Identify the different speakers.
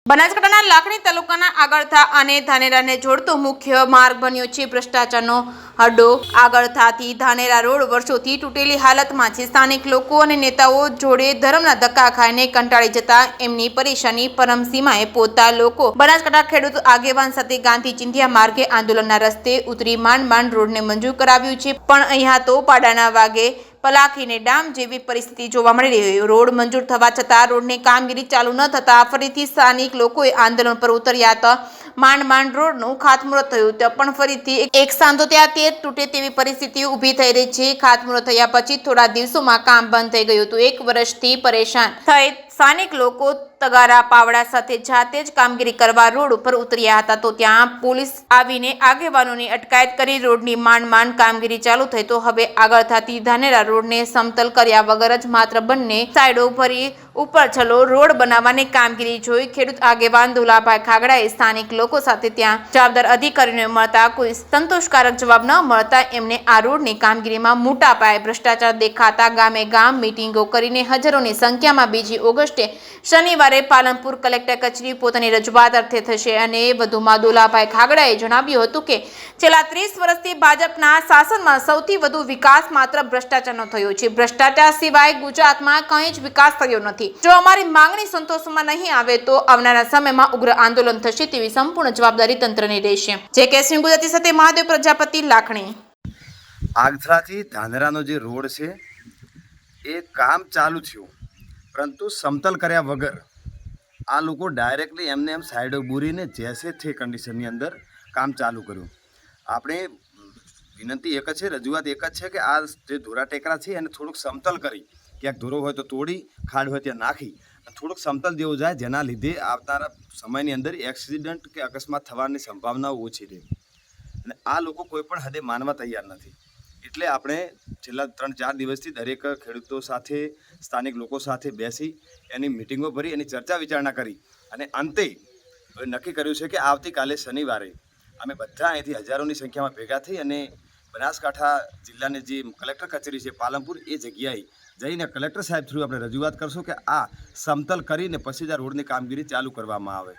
Speaker 1: બનાસકાંઠાના લાખણી તાલુકાના આગળથા અને ધાનેરાને જોડતો મુખ્ય માર્ગ બન્યો છે ભ્રષ્ટાચારનો અડ્ડો। આગળથાથી ધાનેરા રોડ વર્ષોથી તૂટેલી હાલતમાં છે। સ્થાનિક લોકો અને નેતાઓ જોડે ધર્મના ધક્કા ખાઈને કંટાળી જતા એમની પરેશાની પરમસીમાએ પહોંચતા લોકો બનાસકાંઠા ખેડૂત આગેવાન સાથે ગાંધી ચિંધ્યા માર્ગે આંદોલનના રસ્તે ઉતરી માંડ રોડને મંજૂર કરાવ્યું છે, પણ અહીંયા તો પાડાના વાગે પલાખીને ડામ જેવી પરિસ્થિતિ જોવા મળી રહી। રોડ મંજૂર થવા છતાં રોડની કામગીરી ચાલુ ન થતા ફરીથી સ્થાનિક લોકોએ આંદોલન પર ઉતર્યા હતા। માંડ રોડનું ખાતમુહૂર્ત થયું તો પણ ફરીથી એક સાંધો ત્યાં તે તૂટે તેવી પરિસ્થિતિ ઊભી થઈ રહી છે। ખાતમુહૂર્ત થયા પછી થોડા દિવસોમાં કામ બંધ થઈ ગયું હતું। એક વર્ષથી પરેશાન થઈ સ્થાનિક લોકો તગારા પાવડા સાથે જાતે જ કામગીરી કરવા રોડ ઉપર ઉતર્યા હતા, તો ત્યાં પોલીસ આવીને આગેવાનોની અટકાયત કરી રોડની માંડ કામગીરી ચાલુ થઈ। તો હવે આગળથાથી ધાનેરા રોડને સમતલ કર્યા વગર જ માત્ર બંને સાઈડો ભરી ઉપર છલો રોડ બનાવવાની કામગીરી જોઈ ખેડૂત આગેવાન દુલાભાઈ ખાગડાએ સ્થાનિક લોકો સાથે ત્યાં જવાબદાર અધિકારીઓને મળતા કોઈ સંતોષકારક જવાબ ન મળતા એમને આ રોડની કામગીરીમાં મોટા પાયે ભ્રષ્ટાચાર દેખાતા ગામે ગામ મીટિંગો કરીને હજારોની સંખ્યામાં બીજી ઓગસ્ટે શનિવારે પાલનપુર કલેક્ટર કચેરી પોતાની રજૂઆત અર્થે થશે। અને વધુમાં દુલાભાઈ ખાગડાએ જણાવ્યું હતું કે છેલ્લા 30 વર્ષથી ભાજપના શાસનમાં સૌથી વધુ વિકાસ માત્ર ભ્રષ્ટાચારનો થયો છે। ભ્રષ્ટાચાર સિવાય ગુજરાતમાં કંઈ જ વિકાસ થયો નથી। જો અમારી માંગણી સંતોષમાં નહીં આવે તો આવનારા સમયમાં ઉગ્ર આંદોલન થશે તેવી સંપૂર્ણ જવાબદારી તંત્રની રહેશે। જે કે સિંહ ગુજરાતી સાથે મહાદેવ પ્રજાપતિ, લાખણી।
Speaker 2: આગથાથી ધાનેરાનો જે રોડ છે એ કામ ચાલુ થયું, પરંતુ સમતલ કર્યા વગર આ લોકો ડાયરેક્ટલી એમને એમ સાઈડો બૂરીને જેસે થે કન્ડિશનની અંદર કામ ચાલુ કર્યું। આપણે વિનંતી એક જ છે, રજૂઆત એક જ છે કે આ જે ધોરા ટેકરા છે એને થોડુંક સમતલ કરી, ક્યાંક ધોરો હોય તો તોડી, ખાડ હોય ત્યાં નાખી થોડુંક સમતલ જેવું જાય, જેના લીધે આવનારા સમયની અંદર એક્સિડન્ટ કે અકસ્માત થવાની સંભાવનાઓ ઓછી રહે। અને આ લોકો કોઈ પણ હદે માનવા તૈયાર નથી, એટલે આપણે છેલ્લા 3-4 દિવસથી દરેક ખેડૂતો સાથે, સ્થાનિક લોકો સાથે બેસી એની મિટિંગો ભરી, એની ચર્ચા વિચારણા કરી અને અંતે નક્કી કર્યું છે કે આવતીકાલે શનિવારે અમે બધા અહીંથી હજારોની સંખ્યામાં ભેગા થઈ અને બનાસકાંઠા જિલ્લાની જે કલેક્ટર કચેરી છે પાલનપુર, એ જગ્યાએ જઈને કલેક્ટર સાહેબ થ્રુ આપણે રજૂઆત કરશું કે આ સમતલ કરીને પછી જ આ રોડની કામગીરી ચાલુ કરવામાં આવે।